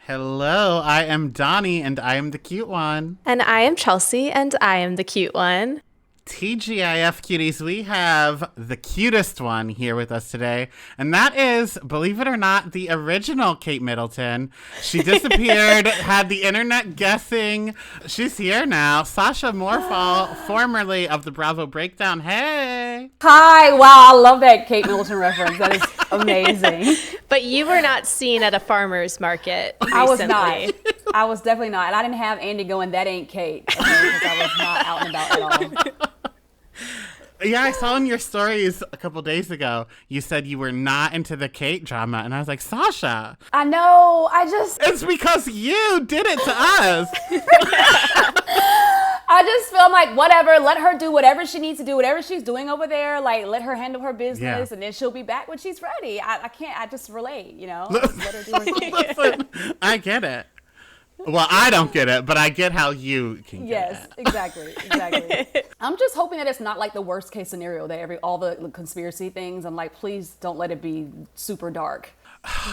Hello, I am Donnie, and I am the cute one. And I am Chelsea, and I am the cute one. TGIF cuties, we have the cutest one here with us today, and that is, believe it or not, the original Kate Middleton. She disappeared, had the internet guessing. She's here now. Sasha Morfaw, formerly of the Bravo Breakdown. Hey! Hi! Wow, I love that Kate Middleton reference. That is amazing. But you were not seen at a farmer's market recently. I was not. I was definitely not. And I didn't have Andy going, that ain't Kate. Because I was not out and about at all. Yeah, I saw in your stories a couple days ago, you said you were not into the Kate drama, and I was like, Sasha. I know, It's because you did it to us. I just feel like, whatever, let her do whatever she needs to do, whatever she's doing over there, like, let her handle her business, and then she'll be back when she's ready. I just relate, you know? Let her do her thing. Listen, I get it. Well, I don't get it, but I get how you can get it. Yes, exactly. I'm just hoping that it's not like the worst case scenario, that all the conspiracy things, I'm like, please don't let it be super dark.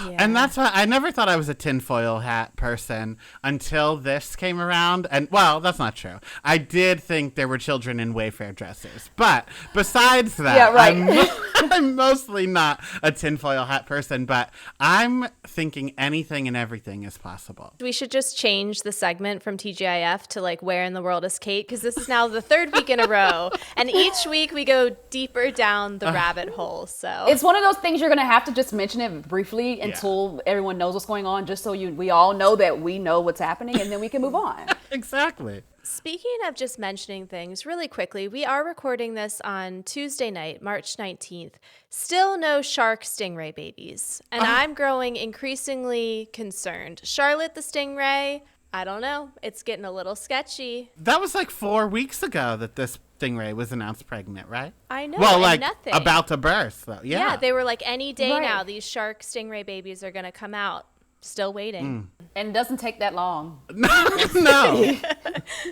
Yeah. And that's why I never thought I was a tinfoil hat person until this came around. And, well, that's not true. I did think there were children in Wayfair dresses. But besides that, yeah, right. I'm mostly not a tinfoil hat person. But I'm thinking anything and everything is possible. We should just change the segment from TGIF to, like, Where in the World is Kate? Because this is now the third week in a row. And each week we go deeper down the rabbit hole. So it's one of those things you're going to have to just mention it briefly until everyone knows what's going on, just so we all know that we know what's happening, and then we can move on. Exactly. Speaking of just mentioning things really quickly, we are recording this on Tuesday night, March 19th. Still no shark stingray babies. And I'm growing increasingly concerned. Charlotte the stingray, I don't know. It's getting a little sketchy. That was like 4 weeks ago that this stingray was announced pregnant, right? I know. Well, like nothing. about to birth, though. Yeah, they were like, any day Right. now, these shark stingray babies are going to come out. Still waiting. And it doesn't take that long. No.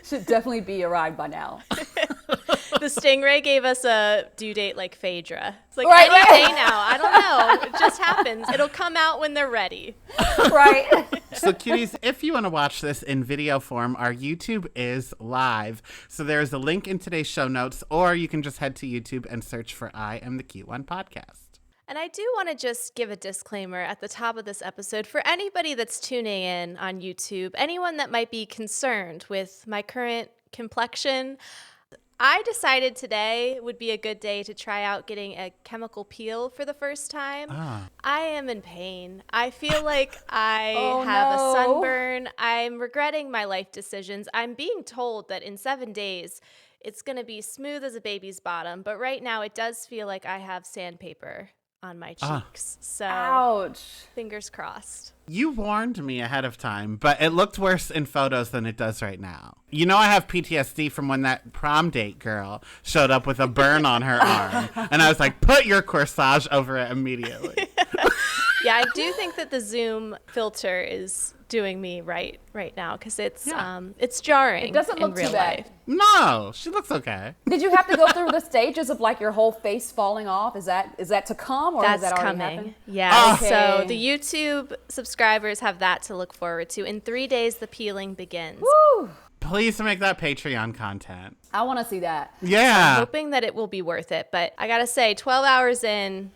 Should definitely be arrived by now. The stingray gave us a due date like Phaedra. It's like Right, any day now. I don't know. It just happens. It'll come out when they're ready. Right. So, cuties, if you want to watch this in video form, our YouTube is live. So there's a link in today's show notes, or you can just head to YouTube and search for I Am the Cute One podcast. And I do want to just give a disclaimer at the top of this episode for anybody that's tuning in on YouTube, anyone that might be concerned with my current complexion. I decided today would be a good day to try out getting a chemical peel for the first time. I am in pain. I feel like I have a sunburn. I'm regretting my life decisions. I'm being told that in 7 days, it's going to be smooth as a baby's bottom. But right now, it does feel like I have sandpaper on my cheeks. So, ouch. Fingers crossed. You warned me ahead of time, but it looked worse in photos than it does right now. You know, I have PTSD from when that prom date girl showed up with a burn on her arm. And I was like, put your corsage over it immediately. Yeah, I do think that the Zoom filter is doing me right now because it's jarring. It doesn't look in real too bad. life. No, she looks okay. Did you have to go through the stages of like your whole face falling off? Is that to come, or has That's that already coming. happened? Yeah. Okay. So the YouTube subscribers have that to look forward to. In 3 days, the peeling begins. Woo! Please make that Patreon content. I want to see that. Yeah. Hoping that it will be worth it, but I gotta say, 12 hours in,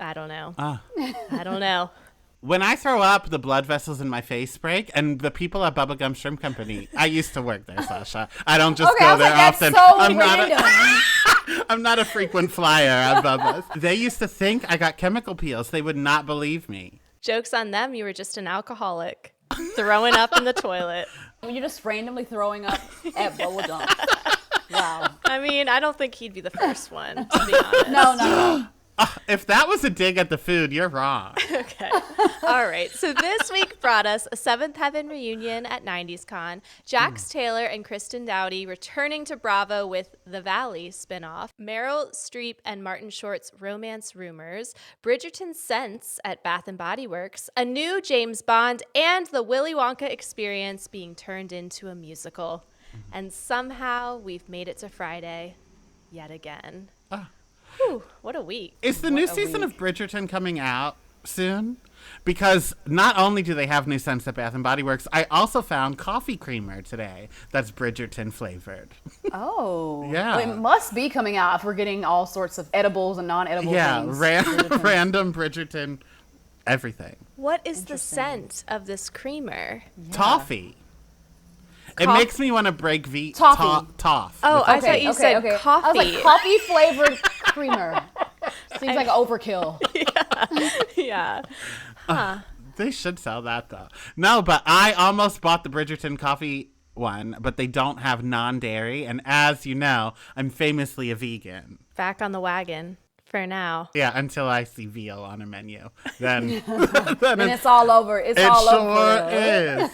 I don't know. I don't know. When I throw up, the blood vessels in my face break, and the people at Bubblegum Shrimp Company, I used to work there, Sasha. I don't just I go was there like, often. that's so I'm random. I'm not a frequent flyer at Bubba's. They used to think I got chemical peels. They would not believe me. Joke's on them. You were just an alcoholic throwing up in the toilet. You're just randomly throwing up at Bubblegum. Wow. I mean, I don't think he'd be the first one, to be honest. No. If that was a dig at the food, you're wrong. Okay. All right. So this week brought us a Seventh Heaven reunion at 90s Con. Jax Taylor and Kristen Dowdy returning to Bravo with The Valley spinoff. Meryl Streep and Martin Short's romance rumors. Bridgerton scents at Bath and Body Works. A new James Bond and the Willy Wonka experience being turned into a musical. And somehow we've made it to Friday yet again. Whew, what a week. Is the new season of Bridgerton coming out soon? Because not only do they have new scents at Bath & Body Works, I also found coffee creamer today that's Bridgerton flavored. Oh. Yeah. Well, it must be coming out if we're getting all sorts of edibles and non-edible things. Random Bridgerton everything. What is the scent of this creamer? Yeah. Toffee. It makes me want to break Toffee. Toff. Oh, I thought you said coffee. I was like, coffee flavored creamer. Seems like overkill. Yeah. Huh. They should sell that though. No, but I almost bought the Bridgerton coffee one, but they don't have non-dairy. And as you know, I'm famously a vegan. Back on the wagon for now. Yeah, until I see veal on a menu. Then, then it's all over. It sure is.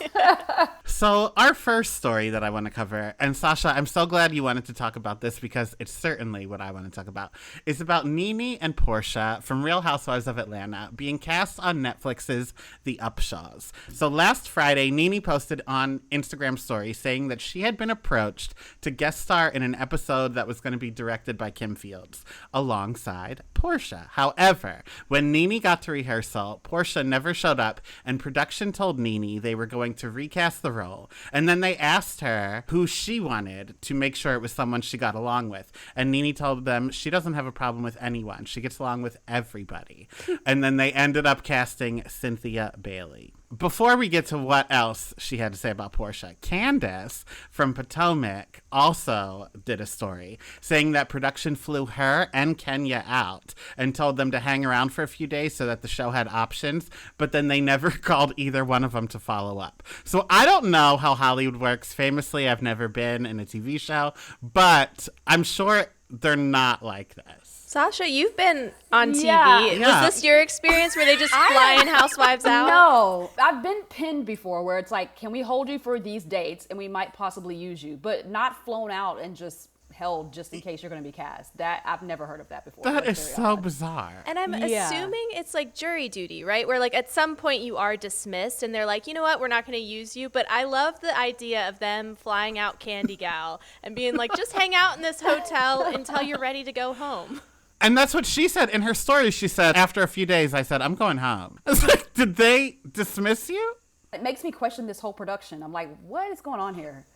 So our first story that I want to cover, and Sasha, I'm so glad you wanted to talk about this because it's certainly what I want to talk about, is about Nene and Portia from Real Housewives of Atlanta being cast on Netflix's The Upshaws. So last Friday, Nene posted on Instagram story saying that she had been approached to guest star in an episode that was going to be directed by Kim Fields alongside Portia. However, when Nene got to rehearsal, Portia never showed up, and production told Nene they were going to recast the role. And then they asked her who she wanted to make sure it was someone she got along with. And Nene told them she doesn't have a problem with anyone. She gets along with everybody. And then they ended up casting Cynthia Bailey. Before we get to what else she had to say about Portia, Candace from Potomac also did a story saying that production flew her and Kenya out and told them to hang around for a few days so that the show had options, but then they never called either one of them to follow up. So I don't know how Hollywood works. Famously, I've never been in a TV show, but I'm sure they're not like this. Sasha, you've been on TV. Yeah. Was this your experience where they just flying housewives out? No, I've been pinned before where it's like, can we hold you for these dates and we might possibly use you, but not flown out and just held just in case you're going to be cast. That I've never heard of that before. That is so bizarre. And I'm assuming it's like jury duty, right? Where like at some point you are dismissed and they're like, you know what, we're not going to use you. But I love the idea of them flying out Candy Gal and being like, just hang out in this hotel until you're ready to go home. And that's what she said in her story. She said, after a few days, I said, I'm going home. I was like, did they dismiss you? It makes me question this whole production. I'm like, what is going on here?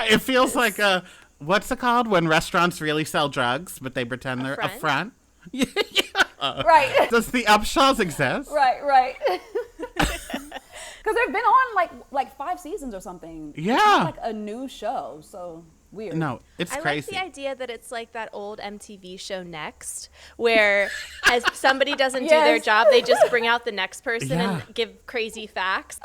It feels like what's it called when restaurants really sell drugs, but they pretend they're a front? Yeah. Right. Does the Upshaws exist? Right. Because they've been on like 5 seasons or something. Yeah. It's not like a new show, so weird. No, it's crazy. I like the idea that it's like that old MTV show Next, where as somebody doesn't do their job, they just bring out the next person and give crazy facts.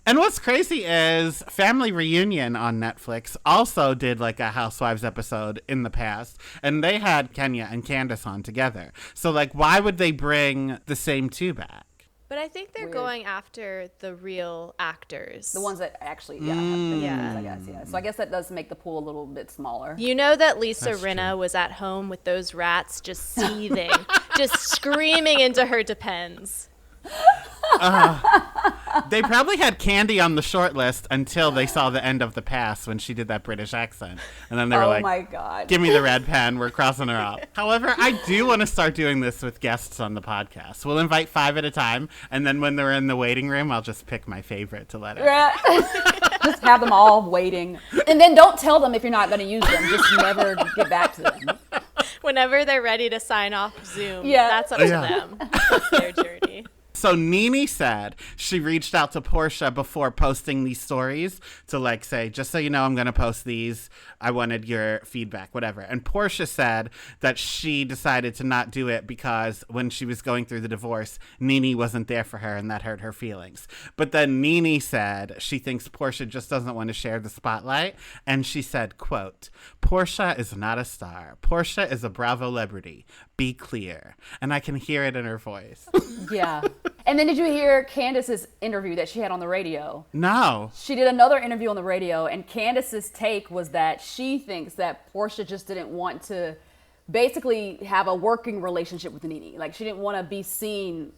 And what's crazy is Family Reunion on Netflix also did like a Housewives episode in the past, and they had Kenya and Candace on together. So like, why would they bring the same two back? But I think they're going after the real actors. The ones that actually, I guess, yeah. So I guess that does make the pool a little bit smaller. You know that Lisa Rinna was at home with those rats just seething, just screaming into her Depends. They probably had Candy on the short list until they saw the end of The Pass when she did that British accent. And then they were like, oh my God. Give me the red pen. We're crossing her off. However, I do want to start doing this with guests on the podcast. We'll invite 5 at a time. And then when they're in the waiting room, I'll just pick my favorite to let out. Just have them all waiting. And then don't tell them if you're not going to use them. Just never get back to them. Whenever they're ready to sign off Zoom, that's up to them. That's their journey. So Nene said she reached out to Portia before posting these stories to like say, just so you know, I'm going to post these. I wanted your feedback, whatever. And Portia said that she decided to not do it because when she was going through the divorce, Nene wasn't there for her and that hurt her feelings. But then Nene said she thinks Portia just doesn't want to share the spotlight. And she said, quote, Portia is not a star. Portia is a Bravo celebrity. Be clear. And I can hear it in her voice. Yeah. And then did you hear Candace's interview that she had on the radio? No. She did another interview on the radio, and Candace's take was that she thinks that Portia just didn't want to basically have a working relationship with Nene. Like, she didn't want to be seen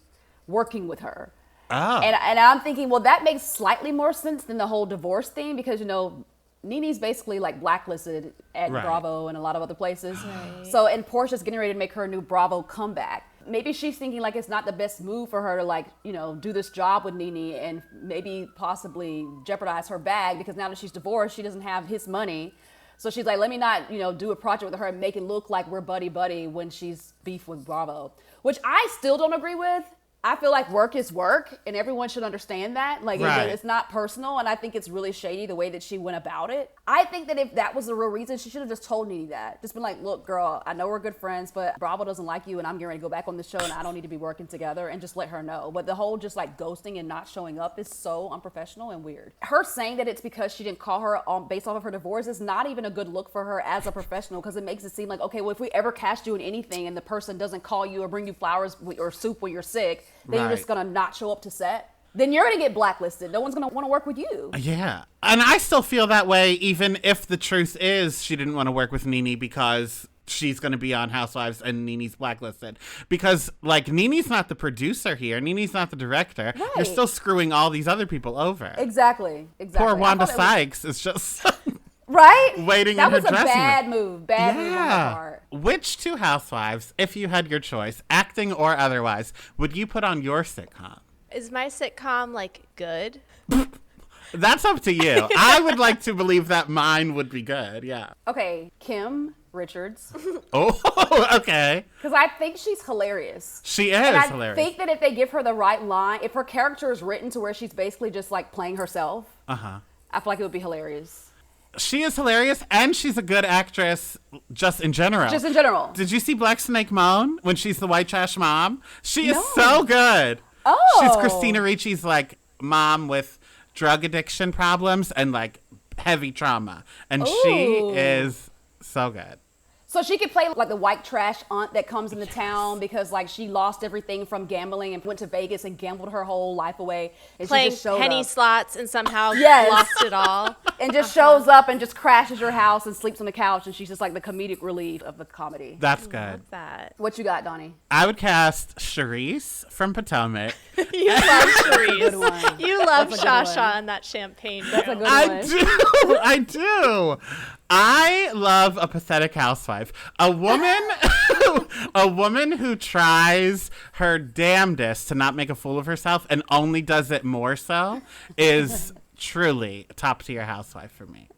working with her. Oh. And I'm thinking, well, that makes slightly more sense than the whole divorce thing because, you know, Nene's basically like blacklisted at Bravo and a lot of other places. Right. So, and Portia's getting ready to make her new Bravo comeback. maybe she's thinking like it's not the best move for her to like, you know, do this job with Nene and maybe possibly jeopardize her bag, because now that she's divorced, she doesn't have his money. So she's like, let me not, you know, do a project with her and make it look like we're buddy-buddy when she's beef with Bravo, which I still don't agree with. I feel like work is work, and everyone should understand that. Like, right. it's not personal, and I think it's really shady the way that she went about it. I think that if that was the real reason, she should have just told Nene that. Just been like, look, girl, I know we're good friends, but Bravo doesn't like you, and I'm getting ready to go back on the show, and I don't need to be working together, and just let her know. But the whole just like ghosting and not showing up is so unprofessional and weird. Her saying that it's because she didn't call her based off of her divorce is not even a good look for her as a professional, because it makes it seem like, okay, well, if we ever cast you in anything and the person doesn't call you or bring you flowers or soup when you're sick, then you're just gonna not show up to set, then you're gonna get blacklisted. No one's gonna want to work with you. Yeah. And I still feel that way, even if the truth is she didn't want to work with Nene because she's going to be on Housewives and Nene's blacklisted. Because, like, Nene's not the producer here. Nene's not the director. Right. You're still screwing all these other people over. Exactly. Poor Wanda Sykes is just... right? Waiting that in her was a dressing bad room. move. Bad move on her part. Which two housewives, if you had your choice, acting or otherwise, would you put on your sitcom? Is my sitcom, like, good? That's up to you. I would like to believe that mine would be good, yeah. Okay, Kim Richards. Oh, okay. Because I think she's hilarious. She is and I hilarious. think that if they give her the right line, if her character is written to where she's basically just like playing herself, I feel like it would be hilarious. She is hilarious, and she's a good actress just in general. Just in general. Did you see Black Snake Moan when she's the white trash mom? She is so good. Oh. She's Christina Ricci's, like, mom with drug addiction problems and, like, heavy trauma. And she is so good. So she could play like the white trash aunt that comes into town because like she lost everything from gambling and went to Vegas and gambled her whole life away. And Playing she just showed penny up. slots and somehow lost it all. And just shows up and just crashes your house and sleeps on the couch, and she's just like the comedic relief of the comedy. That's good. Love that. What you got, Donnie? I would cast Charisse from Potomac. You love Charisse. Good one. You love That's a good Sasha one. and that champagne. That's a barrel. good I one. do. I do. I love a pathetic housewife. A woman who tries her damnedest to not make a fool of herself and only does it more so is truly a top tier housewife for me.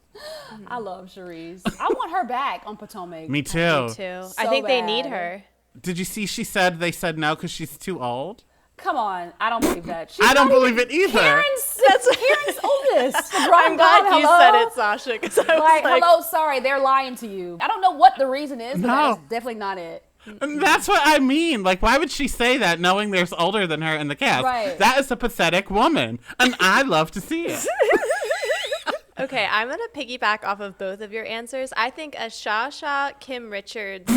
I love Charisse. I want her back on Potomac. Me too. Me too. So I think they bad. need her. Did you see they said no because she's too old? Come on, I don't believe that. I don't believe it either. Karen's oldest. I'm glad you said it, Sasha, because I was Like, like, hello, sorry, they're lying to you. I don't know what the reason is, but No. that's definitely not it. And that's what I mean. Like, why would she say that knowing there's older than her in the cast? Right. That is a pathetic woman, and I love to see it. Okay, I'm going to piggyback off of both of your answers. I think a Sasha Kim Richards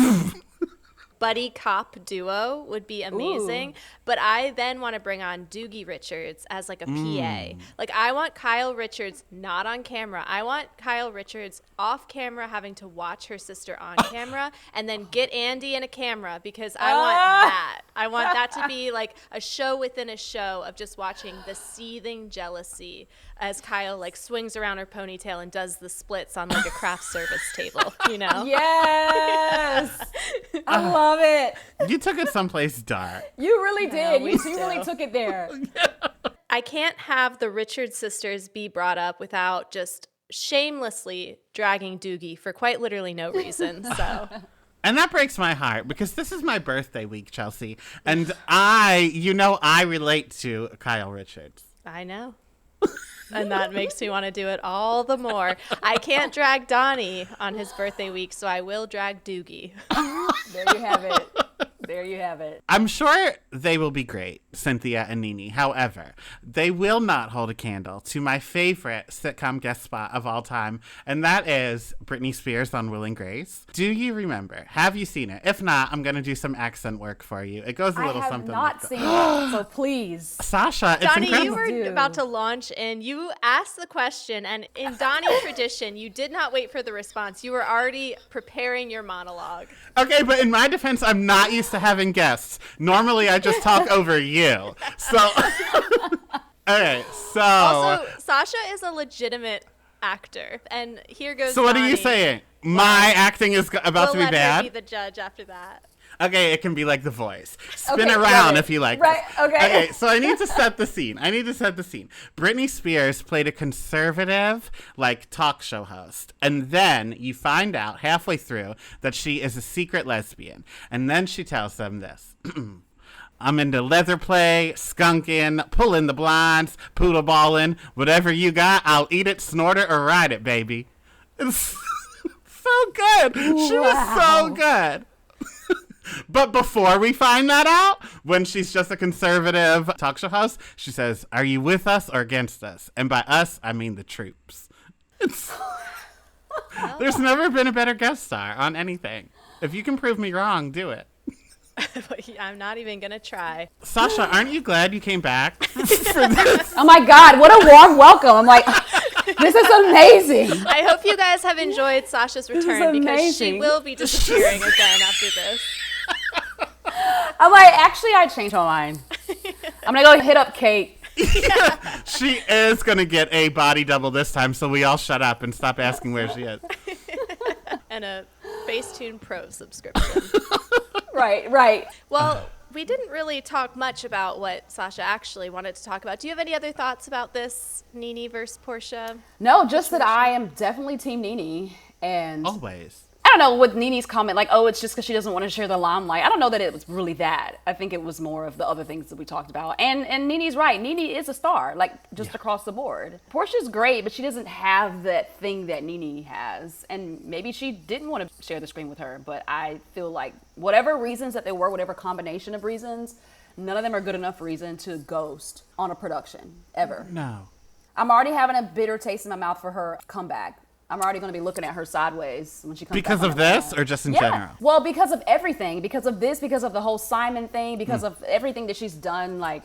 buddy cop duo would be amazing. But I then want to bring on Doogie Richards as like a PA. Like, I want Kyle Richards not on camera. I want Kyle Richards off camera having to watch her sister on camera and then get Andy in a camera, because I want that. I want that to be like a show within a show of just watching the seething jealousy as Kyle like swings around her ponytail and does the splits on like a craft service table, you know? Yes. I love it. You took it someplace dark. You really did. we You do. really took it there. I can't have the Richards sisters be brought up without just shamelessly dragging Doogie for quite literally no reason. So And that breaks my heart because this is my birthday week, Chelsea. And I relate to Kyle Richards. I know. And that makes me want to do it all the more. I can't drag Donnie on his birthday week, so I will drag Doogie. There you have it. There you have it. I'm sure they will be great, Cynthia and Nene. However, they will not hold a candle to my favorite sitcom guest spot of all time, and that is Britney Spears on Will and Grace. Do you remember? Have you seen it? If not, I'm going to do some accent work for you. It goes a I little have something not like that. seen it, so please. Sasha, it's Donnie, incredible. you were Dude. about to launch and you asked the question, and in Donnie tradition, you did not wait for the response. You were already preparing your monologue. Okay, but in my defense, I'm not used to having guests. Normally, I just talk over you. So, okay, so. Also, Sasha is a legitimate actor, and here goes So what are you Donnie. saying? My acting is about We'll to be let her bad? be the judge after that. Okay, it can be like The Voice. Spin Okay, around got it. if you like. Right, this. okay. Okay, so I need to set the scene. Britney Spears played a conservative, like, talk show host. And then you find out halfway through that she is a secret lesbian. And then she tells them this. I'm into leather play, skunking, pulling the blinds, poodle balling, whatever you got, I'll eat it, snort it, or ride it, baby. It's so good. She was so good. But before we find that out, when she's just a conservative talk show host, she says, are you with us or against us? And by us, I mean the troops. There's never been a better guest star on anything. If you can prove me wrong, do it. I'm not even going to try. Sasha, aren't you glad you came back for this? Oh my God, what a warm welcome. I'm like, this is amazing. I hope you guys have enjoyed Sasha's return because she will be disappearing again after this. I'm like, actually, I changed my mind. I'm going to go hit up Kate. She is going to get a body double this time, so we all shut up and stop asking where she is. And a Facetune Pro subscription. Right. Well, we didn't really talk much about what Sasha actually wanted to talk about. Do you have any other thoughts about this, Nene versus Portia? No, just that I am definitely Team Nene. And Always. I don't know, with Nene's comment, like, oh, it's just because she doesn't want to share the limelight. I don't know that it was really that. I think it was more of the other things that we talked about. And Nene's right. Nene is a star, like, just across the board. Portia's great, but she doesn't have that thing that Nene has. And maybe she didn't want to share the screen with her. But I feel like whatever reasons that they were, whatever combination of reasons, none of them are good enough reason to ghost on a production, ever. No. I'm already having a bitter taste in my mouth for her comeback. I'm already going to be looking at her sideways when she comes Because back of this or just in general? Well, because of everything. Because of this, because of the whole Simon thing, because of everything that she's done. Like,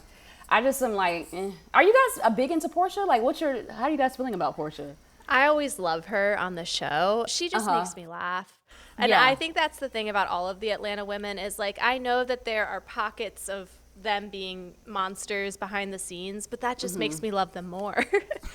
I just am like, Are you guys big into Portia? Like, how are you guys feeling about Portia? I always love her on the show. She just makes me laugh. And Yeah. I think that's the thing about all of the Atlanta women is, like, I know that there are pockets of them being monsters behind the scenes, but that just makes me love them more.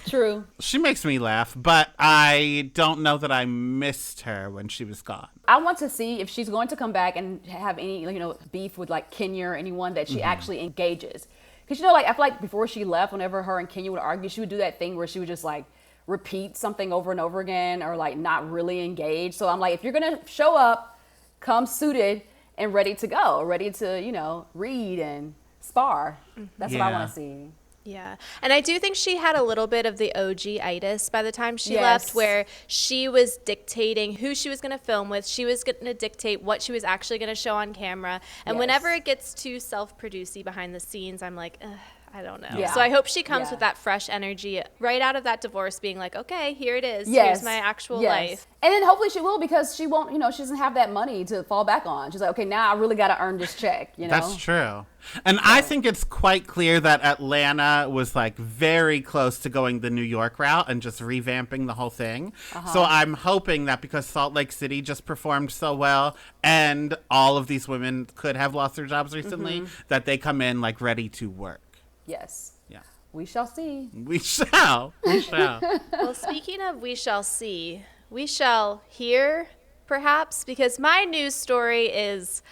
True. She makes me laugh, but I don't know that I missed her when she was gone. I want to see if she's going to come back and have any, beef with, like, Kenya or anyone that she actually engages. Because, like, I feel like before she left, whenever her and Kenya would argue, she would do that thing where she would just, like, repeat something over and over again or, like, not really engage. So I'm like, if you're going to show up, come suited and ready to go, ready to, read and spar. That's what I want to see. Yeah. And I do think she had a little bit of the OG-itis by the time she Yes. left, where she was dictating who she was going to film with. She was going to dictate what she was actually going to show on camera. And Yes. whenever it gets too self-producey behind the scenes, I'm like, ugh, I don't know. Yeah. So I hope she comes Yeah. with that fresh energy right out of that divorce, being like, okay, here it is. Yes. Here's my actual life. And then hopefully she will, because she won't, she doesn't have that money to fall back on. She's like, okay, now I really got to earn this check, That's true. And I think it's quite clear that Atlanta was, like, very close to going the New York route and just revamping the whole thing. So I'm hoping that because Salt Lake City just performed so well and all of these women could have lost their jobs recently, that they come in, like, ready to work. Yes. Yeah. We shall see. We shall. We shall. Well, speaking of we shall see, we shall hear, perhaps, because my news story is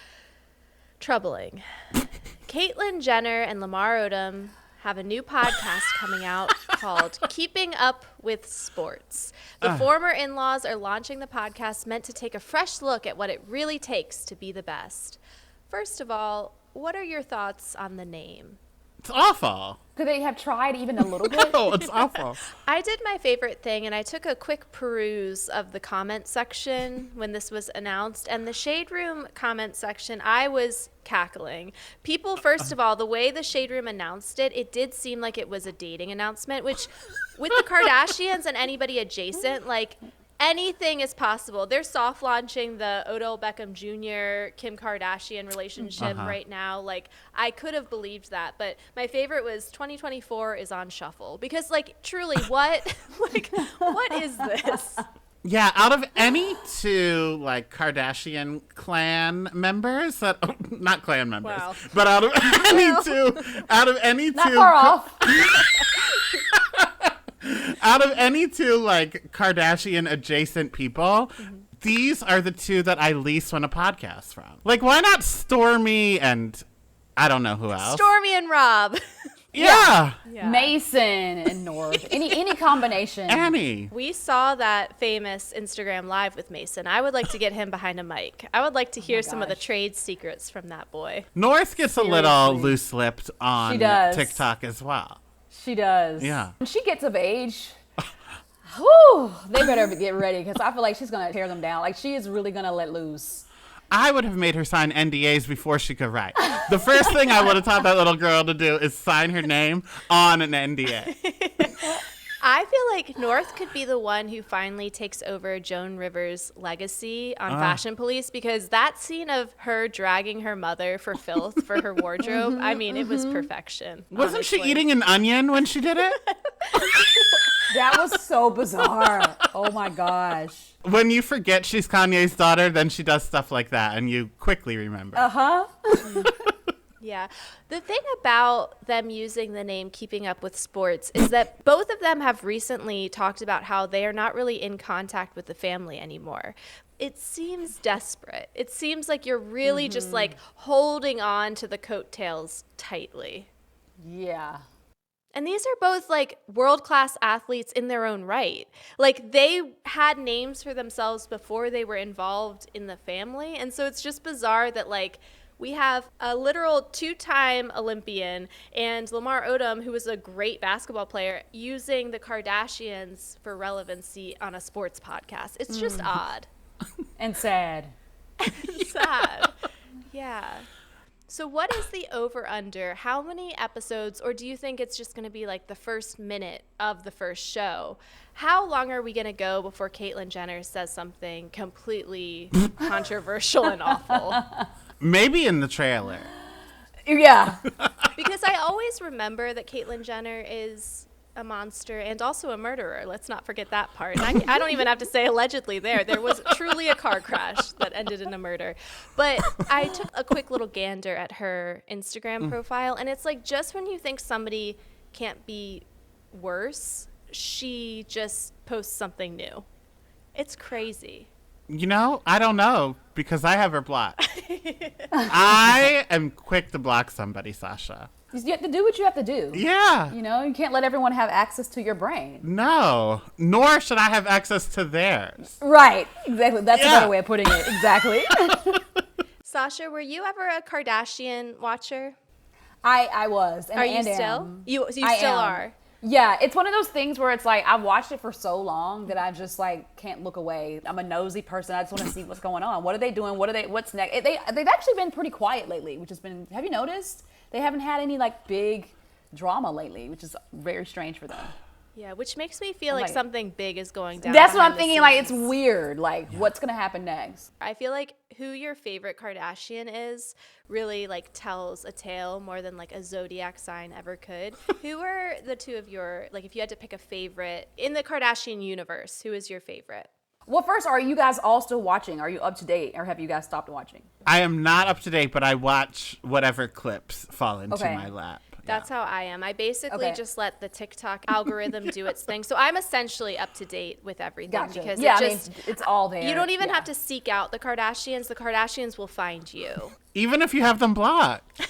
troubling. Caitlyn Jenner and Lamar Odom have a new podcast coming out called Keeping Up with Sports. The former in-laws are launching the podcast meant to take a fresh look at what it really takes to be the best. First of all, what are your thoughts on the name? It's awful. Could they have tried even a little bit? Oh, it's awful. I did my favorite thing, and I took a quick peruse of the comment section when this was announced. And the Shade Room comment section, I was cackling. People, first of all, the way the Shade Room announced it, it did seem like it was a dating announcement, which with the Kardashians and anybody adjacent, like, anything is possible. They're soft launching the Odell Beckham Jr. Kim Kardashian relationship right now. Like, I could have believed that, but my favorite was 2024 is on shuffle, because, like, truly, what what is this? Yeah, out of any two, like, Kardashian clan members, not clan members, Wow. but out of any Not two, far off. out of any two, like, Kardashian adjacent people, these are the two that I least want to podcast from. Like, why not Stormy and I don't know who else? Stormy and Rob. Yeah. Mason and North. Any combination. Annie. We saw that famous Instagram live with Mason. I would like to get him behind a mic. I would like to hear some of the trade secrets from that boy. North gets a little loose-lipped on She does. TikTok as well. She does. Yeah. When she gets of age, whew, they better get ready because I feel like she's going to tear them down. Like, she is really going to let loose. I would have made her sign NDAs before she could write. The first thing I would have taught that little girl to do is sign her name on an NDA. I feel like North could be the one who finally takes over Joan Rivers' legacy on Fashion Police, because that scene of her dragging her mother for filth for her wardrobe, I mean, it was perfection. Wasn't she honestly. eating an onion when she did it? That was so bizarre. Oh my gosh. When you forget she's Kanye's daughter, then she does stuff like that, and you quickly remember. Yeah. The thing about them using the name Keeping Up with Sports is that both of them have recently talked about how they are not really in contact with the family anymore. It seems desperate. It seems like you're really just like holding on to the coattails tightly. Yeah. And these are both like world-class athletes in their own right. Like, they had names for themselves before they were involved in the family. And so it's just bizarre that, like, we have a literal two-time Olympian and Lamar Odom, who was a great basketball player, using the Kardashians for relevancy on a sports podcast. It's just odd. And sad. Sad. Yeah. So what is the over-under? How many episodes, or do you think it's just going to be like the first minute of the first show? How long are we going to go before Caitlyn Jenner says something completely controversial and awful? Maybe in the trailer. Yeah. Because I always remember that Caitlyn Jenner is a monster and also a murderer. Let's not forget that part. And I don't even have to say allegedly there. There was truly a car crash that ended in a murder. But I took a quick little gander at her Instagram profile, and it's like just when you think somebody can't be worse, she just posts something new. It's crazy. You know, I don't know, because I have her blocked. I am quick to block somebody, Sasha. You have to do what you have to do. Yeah. You know, you can't let everyone have access to your brain. No. Nor should I have access to theirs. Right. Exactly. That's a better way of putting it. Exactly. Sasha, were you ever a Kardashian watcher? I was. Are you and still? am. You I still am. are. Yeah, it's one of those things where it's like I've watched it for so long that I just like can't look away. I'm a nosy person. I just want to see what's going on. What are they doing? What's next? They've actually been pretty quiet lately, which has been, have you noticed? They haven't had any like big drama lately, which is very strange for them. Yeah, which makes me feel like Like- something big is going down. That's what behind I'm the thinking. Like, it's scenes. weird. Like, what's going to happen next? I feel like who your favorite Kardashian is really like tells a tale more than like a zodiac sign ever could. Who are the two of your, like, if you had to pick a favorite in the Kardashian universe, who is your favorite? Well, first, are you guys all still watching? Are you up to date, or have you guys stopped watching? I am not up to date, but I watch whatever clips fall into Okay. my lap. That's how I am. I basically Okay. just let the TikTok algorithm do its thing. So I'm essentially up to date with everything Gotcha. because Yeah, it I mean, just, it's all there. you don't even Yeah. have to seek out the Kardashians. The Kardashians will find you. Even if you have them blocked.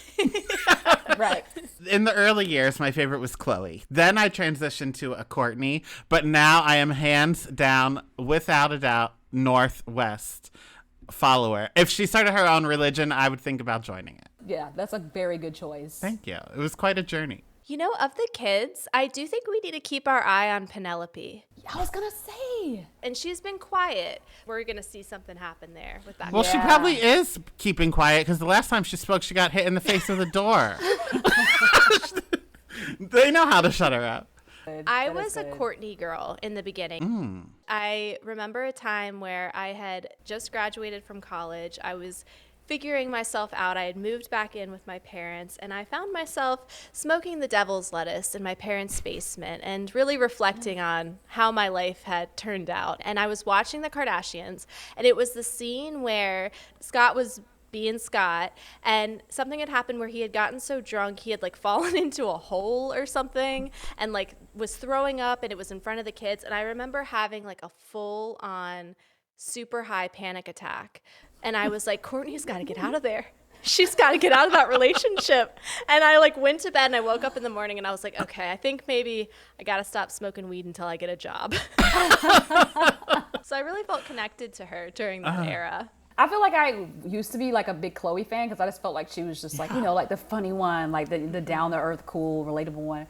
Right. In the early years, my favorite was Chloe. Then I transitioned to a Courtney, but now I am hands down, without a doubt, Northwest follower. If she started her own religion, I would think about joining it. Yeah, that's a very good choice. Thank you. It was quite a journey. You know, of the kids, I do think we need to keep our eye on Penelope. I was going to say. And she's been quiet. We're going to see something happen there with that. Well, she Yeah. probably is keeping quiet because the last time she spoke, she got hit in the face with a door. They know how to shut her up. I That is was a good. Courtney girl in the beginning. I remember a time where I had just graduated from college. I was figuring myself out. I had moved back in with my parents, and I found myself smoking the devil's lettuce in my parents' basement and really reflecting on how my life had turned out. And I was watching the Kardashians, and it was the scene where Scott was being Scott, and something had happened where he had gotten so drunk he had like fallen into a hole or something and like was throwing up, and it was in front of the kids. And I remember having like a full on super high panic attack. And I was like, Courtney's got to get out of there. She's got to get out of that relationship. And I like went to bed and I woke up in the morning and I was like, okay, I think maybe I got to stop smoking weed until I get a job. So I really felt connected to her during that era. I feel like I used to be like a big Chloe fan because I just felt like she was just like, you know, like the funny one, like the down to earth, cool, relatable one.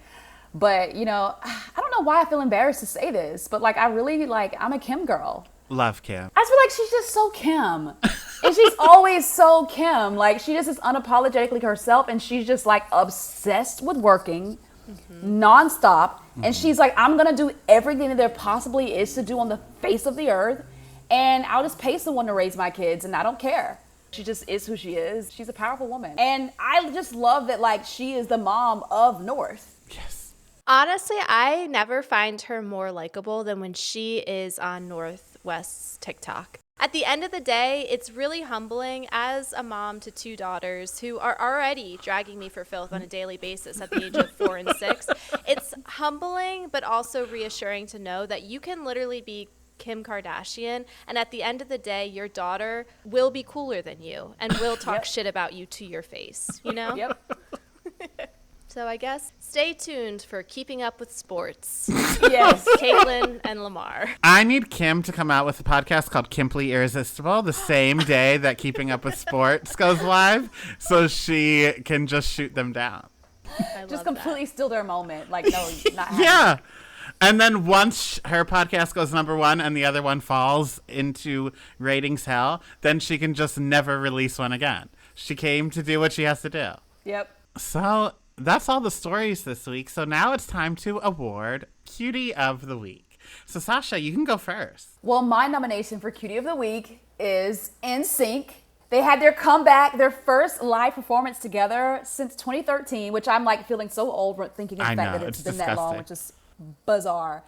But, you know, I don't know why I feel embarrassed to say this, but like I really like, I'm a Kim girl. Love Kim. I just feel like she's just so Kim. And she's always so Kim. Like she just is unapologetically herself and she's just like obsessed with working nonstop. And she's like, I'm going to do everything that there possibly is to do on the face of the earth. And I'll just pay someone to raise my kids and I don't care. She just is who she is. She's a powerful woman. And I just love that like she is the mom of North. Yes. Honestly, I never find her more likable than when she is on Northwest's TikTok. At the end of the day, it's really humbling as a mom to 2 daughters who are already dragging me for filth on a daily basis at the age of 4 and 6. It's humbling, but also reassuring to know that you can literally be Kim Kardashian, and at the end of the day, your daughter will be cooler than you and will talk shit about you to your face, you know? Yep. So I guess stay tuned for Keeping Up with Sports. Yes. Caitlyn and Lamar. I need Kim to come out with a podcast called Kimply Irresistible the same day that Keeping Up with Sports goes live so she can just shoot them down. I Just love completely steal their moment. Like, no, not happening. Yeah. And then once her podcast goes number 1 and the other one falls into ratings hell, then she can just never release one again. She came to do what she has to do. Yep. So that's all the stories this week. So now it's time to award Cutie of the Week. So Sasha, you can go first. Well, my nomination for Cutie of the Week is NSYNC. They had their comeback, their first live performance together since 2013, which I'm like feeling so old thinking of the fact that it's been that long, which is bizarre.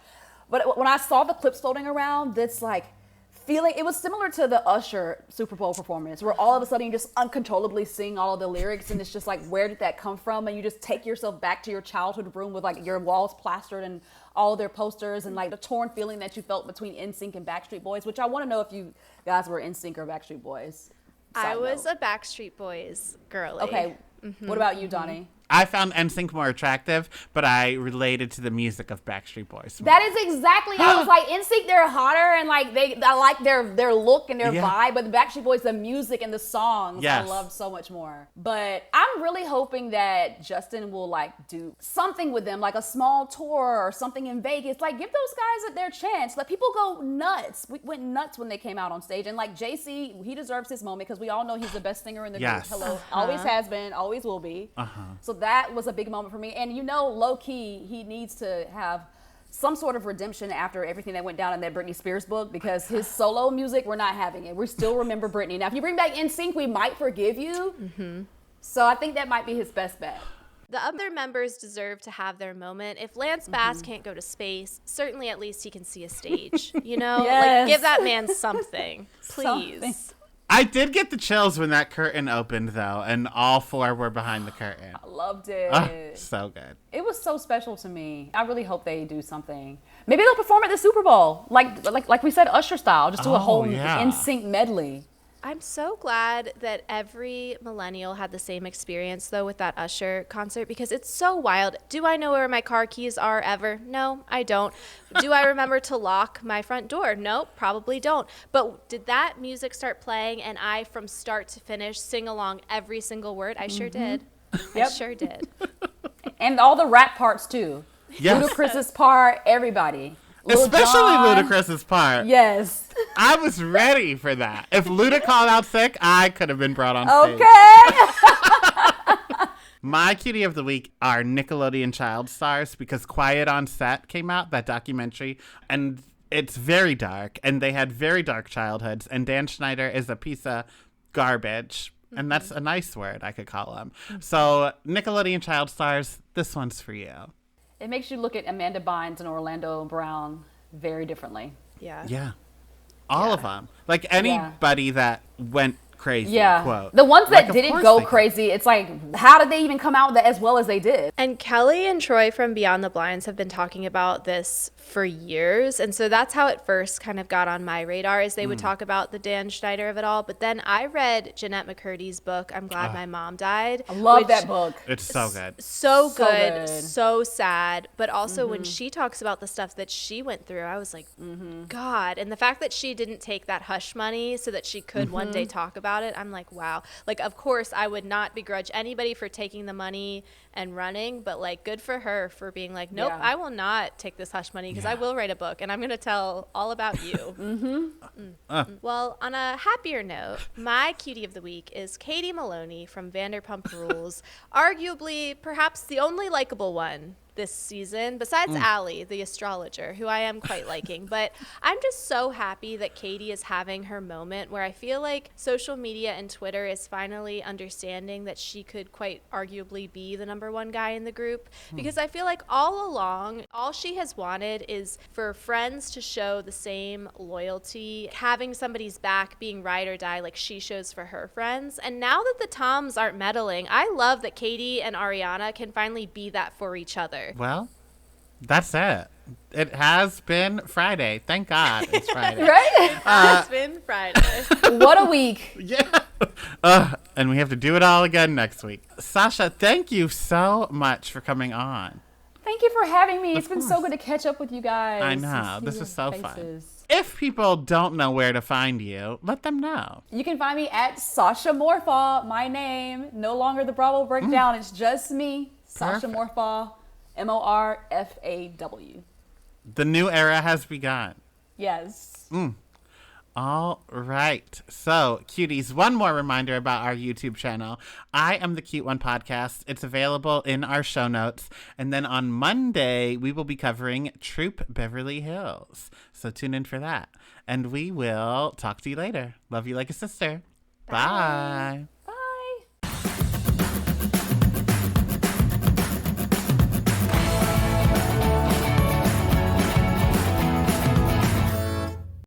But when I saw the clips floating around, this like feeling, it was similar to the Usher Super Bowl performance where all of a sudden you just uncontrollably sing all of the lyrics and it's just like, where did that come from? And you just take yourself back to your childhood room with like your walls plastered and all of their posters and like the torn feeling that you felt between NSYNC and Backstreet Boys, which I want to know if you guys were NSYNC or Backstreet Boys. I was a Backstreet Boys girly. Okay. What about you, Donnie? I found NSYNC more attractive, but I related to the music of Backstreet Boys. That is exactly. I was like, NSYNC, they're hotter and like I like their look and their vibe, but the Backstreet Boys, the music and the songs, I loved so much more. But I'm really hoping that Justin will like do something with them, like a small tour or something in Vegas. Like, give those guys their chance. Let people go nuts. We went nuts when they came out on stage, and like JC, he deserves his moment because we all know he's the best singer in the group. Hello, always has been, always will be. So that was a big moment for me. And you know, low key, he needs to have some sort of redemption after everything that went down in that Britney Spears book because his solo music, we're not having it. We still remember Britney. Now, if you bring back NSYNC, we might forgive you. So I think that might be his best bet. The other members deserve to have their moment. If Lance Bass can't go to space, certainly at least he can see a stage. You know, like give that man something, please. Something. I did get the chills when that curtain opened, though, and all 4 were behind the curtain. I loved it. So good. It was so special to me. I really hope they do something. Maybe they'll perform at the Super Bowl, like we said, Usher style. Just do a whole NSYNC medley. I'm so glad that every millennial had the same experience, though, with that Usher concert because it's so wild. Do I know where my car keys are ever? No, I don't. Do I remember to lock my front door? Nope, probably don't. But did that music start playing and I, from start to finish, sing along every single word? I sure did. I sure did. And all the rap parts, too. Yes. Ludacris's part, everybody. Lil Especially Jon. Ludacris's part. Yes. I was ready for that. If Luda called out sick, I could have been brought on stage. Okay. My cutie of the week are Nickelodeon child stars because Quiet on Set came out, that documentary, and it's very dark, and they had very dark childhoods, and Dan Schneider is a piece of garbage, and that's a nice word I could call him. So Nickelodeon child stars, this one's for you. It makes you look at Amanda Bynes and Orlando Brown very differently. Yeah. Yeah. All of them. Like anybody that went crazy Yeah. quote. The ones Like, that of didn't course go they crazy, it's like, how did they even come out with that as well as they did? And Kelly and Troy from Beyond the Blinds have been talking about this for years. And so that's how it first kind of got on my radar, is they would talk about the Dan Schneider of it all. But then I read Jeanette McCurdy's book, I'm Glad My Mom Died. I love which- that book. It's so good. So So good, good. so sad. But also when she talks about the stuff that she went through, I was like, God. And the fact that she didn't take that hush money so that she could one day talk about it, I'm like, wow. Like, of course, I would not begrudge anybody for taking the money and running, but like, good for her for being like, nope, Yeah. I will not take this hush money because I will write a book and I'm going to tell all about you. Well, on a happier note, my cutie of the week is Katie Maloney from Vanderpump Rules, arguably perhaps the only likable one this season, besides Allie, the astrologer, who I am quite liking. But I'm just so happy that Katie is having her moment where I feel like social media and Twitter is finally understanding that she could quite arguably be the number one guy in the group. Because I feel like all along, all she has wanted is for friends to show the same loyalty, having somebody's back, being ride or die like she shows for her friends. And now that the Toms aren't meddling, I love that Katie and Ariana can finally be that for each other. Well, that's it. It has been Friday. Thank God it's Friday. Right? It's been Friday. What a week. Yeah. And we have to do it all again next week. Sasha, thank you so much for coming on. Thank you for having me. It's been so course. good to catch up with you guys. I know. and see This your is so fun. faces. If people don't know where to find you, let them know. You can find me at Sasha Morfaw, my name. No longer the Bravo Breakdown. It's just me, Sasha Perfect. Morfaw, Morfaw. The new era has begun. Yes. All right. So, cuties, one more reminder about our YouTube channel. I Am the Cute One podcast. It's available in our show notes. And then on Monday, we will be covering Troop Beverly Hills. So tune in for that. And we will talk to you later. Love you like a sister. Bye.